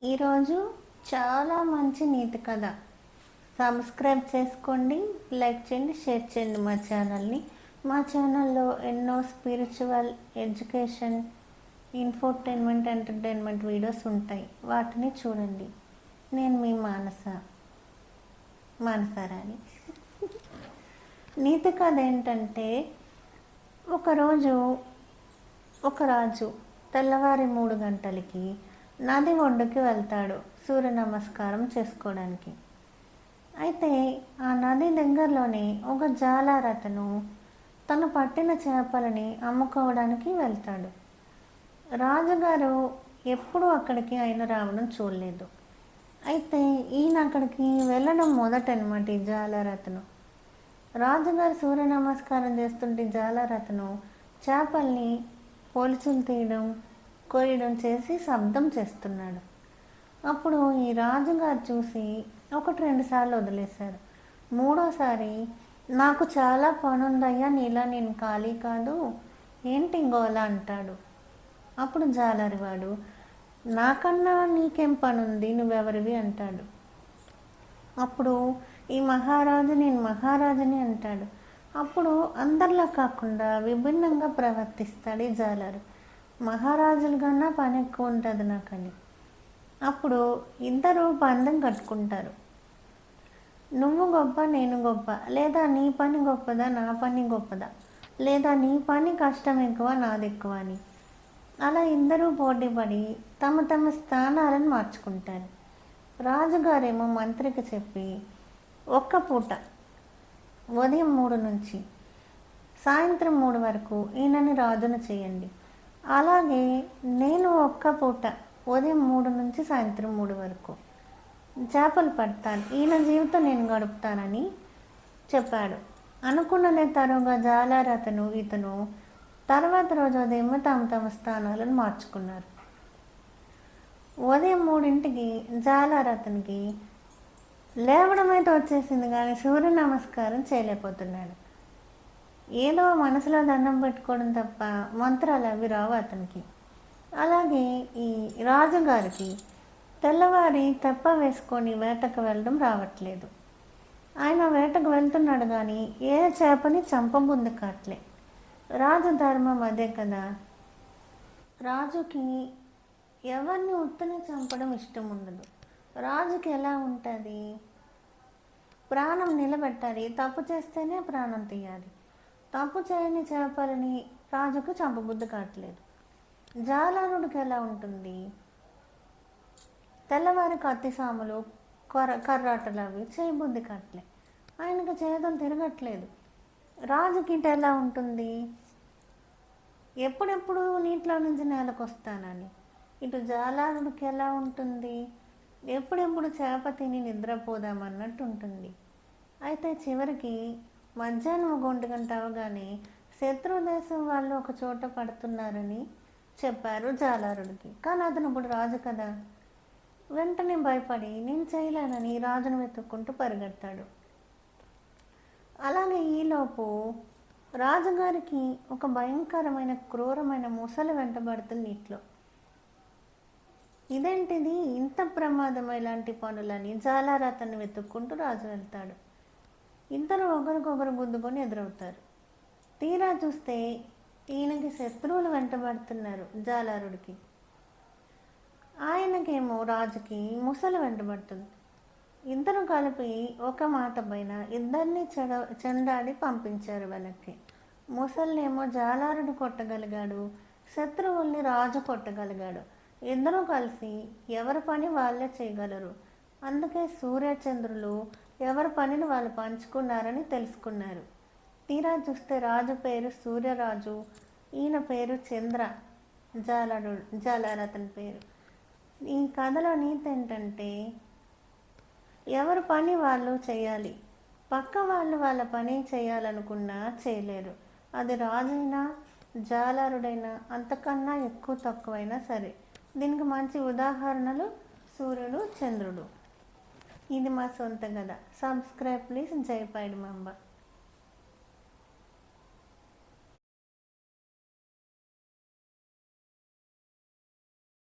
ఈరోజు చాలా మంచి నీతి కథ. సబ్స్క్రైబ్ చేసుకోండి, లైక్ చేయండి, షేర్ చేయండి మా ఛానల్ని. మా ఛానల్లో ఎన్నో spiritual, education, infotainment, entertainment videos ఉంటాయి. వాటిని చూడండి. నేను మీ మానసారాణి. నీతి కథ ఏంటంటే, ఒకరోజు ఒక రాజు తెల్లవారి 3 గంటలకి నది ఒడ్డుకి వెళ్తాడు సూర్య నమస్కారం చేసుకోవడానికి. అయితే ఆ నది దగ్గరలోనే ఒక జాలారతను తను పట్టిన చేపలని అమ్ముకోవడానికి వెళ్తాడు. రాజుగారు ఎప్పుడూ అక్కడికి ఆయన రావడం చూడలేదు. అయితే ఈయన అక్కడికి వెళ్ళడం మొదటనమాట. ఈ జాలారతను రాజుగారు సూర్య నమస్కారం చేస్తుంటే జాలారతను చేపల్ని పొలుచులు తీయడం, కొయ్యడం చేసి శబ్దం చేస్తున్నాడు. అప్పుడు ఈ రాజుగారు చూసి 1-2 సార్లు వదిలేశారు. 3వసారి నాకు చాలా పనుందయ్యా, నీలా నేను ఖాళీ కాదు, ఏంటి గోలా అంటాడు. అప్పుడు జాలరివాడు, నాకన్నా నీకేం పనుంది, నువ్వెవరివి అంటాడు. అప్పుడు ఈ మహారాజు, నేను మహారాజుని అంటాడు. అప్పుడు అందరిలా కాకుండా విభిన్నంగా ప్రవర్తిస్తాడు ఈ జాలరు. మహారాజుల కన్నా పని ఎక్కువ ఉంటుంది నాకని. అప్పుడు ఇద్దరు పందెం కట్టుకుంటారు. నువ్వు గొప్ప, నేను గొప్ప, లేదా నీ పని గొప్పదా, నా పని గొప్పదా, లేదా నీ పని కష్టం ఎక్కువ, నాది ఎక్కువ అని. అలా ఇద్దరూ పోటీపడి తమ తమ స్థానాలను మార్చుకుంటారు. రాజుగారేమో మంత్రికి చెప్పి, ఒక్క పూట ఉదయం 3 నుంచి సాయంత్రం 3 వరకు ఈయనని రాజును చేయండి. అలాగే నేను ఒక్క పూట ఉదయం 3 నుంచి సాయంత్రం 3 వరకు చేపలు పడతాను, ఈయన జీవితం నేను గడుపుతానని చెప్పాడు. అనుకున్నదే తరుగా జాలారతను ఇతను తర్వాత రోజు ఉదయం తమ స్థానాలను మార్చుకున్నారు. ఉదయం 3ంటికి జాలారతనికి లేవడం అయితే వచ్చేసింది, కానీ సూర్య నమస్కారం చేయలేకపోతున్నాడు. ఏదో మనసులో దండం పెట్టుకోవడం తప్ప మంత్రాలు అవి రావు అతనికి. అలాగే ఈ రాజుగారికి తెల్లవారి తెప్ప వేసుకొని వేటకు వెళ్ళడం రావట్లేదు. ఆయన వేటకు వెళ్తున్నాడు కానీ ఏ చేపని చంపబుద్ది కాట్లే. రాజు ధర్మం అదే కదా. రాజుకి ఎవరిని ఉత్తని చంపడం ఇష్టం ఉండదు. రాజుకి ఎలా ఉంటుంది, ప్రాణం నిలబెట్టాలి, తప్పు చేస్తేనే ప్రాణం తీయాలి. తప్పు చేయని చేపలని రాజుకు చంపబుద్ధి కావట్లేదు. జాలారుడికి ఎలా ఉంటుంది, తెల్లవారి కత్తి సాములు, కర్రాటలు అవి చేయబుద్ధి కావట్లే, ఆయనకు చేతులు తిరగట్లేదు. రాజుకి ఇటు ఎలా ఉంటుంది, ఎప్పుడెప్పుడు నీటిలో నుంచి నేలకు వస్తానని. ఇటు జాలారుడికి ఎలా ఉంటుంది, ఎప్పుడెప్పుడు చేప తిని నిద్రపోదామన్నట్టు ఉంటుంది. అయితే చివరికి మధ్యాహ్నం 1 గంట అవగానే శత్రు దేశం వాళ్ళు ఒక చోట పడుతున్నారని చెప్పారు జాలారుడికి. కానీ అతను ఇప్పుడు రాజు కదా. వెంటనే భయపడి నేను చేయలేనని రాజును వెతుక్కుంటూ పరిగెత్తాడు. అలాగే ఈలోపు రాజుగారికి ఒక భయంకరమైన క్రూరమైన ముసలి వెంటబడుతుంది నీటిలో. ఇదేంటిది, ఇంత ప్రమాదం, ఇలాంటి పనులని జాలారతన్ని వెతుక్కుంటూ రాజు వెళ్తాడు. ఇద్దరు ఒకరికొకరు గుద్దుకొని ఎదురవుతారు. తీరా చూస్తే ఈయనకి శత్రువులు వెంటబడుతున్నారు జాలారుడికి. ఆయనకేమో రాజుకి ముసలి వెంటబడుతుంది. ఇద్దరు కలిపి ఒక మాట పైన ఇద్దరిని చెండాడి పంపించారు వెనక్కి. ముసలినేమో జాలారుడు కొట్టగలిగాడు, శత్రువుల్ని రాజు కొట్టగలిగాడు. ఇద్దరూ కలిసి ఎవరి పని వాళ్ళే చేయగలరు. అందుకే సూర్యచంద్రులు ఎవరి పనిని వాళ్ళు పంచుకున్నారని తెలుసుకున్నారు. తీరా చూస్తే రాజు పేరు సూర్యరాజు, ఈయన పేరు చంద్ర, జాలారతని పేరు. ఈ కథలో నీతి ఏంటంటే, ఎవరి పని వాళ్ళు చేయాలి. పక్క వాళ్ళు వాళ్ళ పని చేయాలనుకున్నా చేయలేరు. అది రాజైనా జాలారుడైనా అంతకన్నా ఎక్కువ తక్కువైనా సరే. దీనికి మంచి ఉదాహరణలు సూర్యుడు, చంద్రుడు. ఇది మా సొంత కథ. Subscribe please. జై పైడిమాంబ.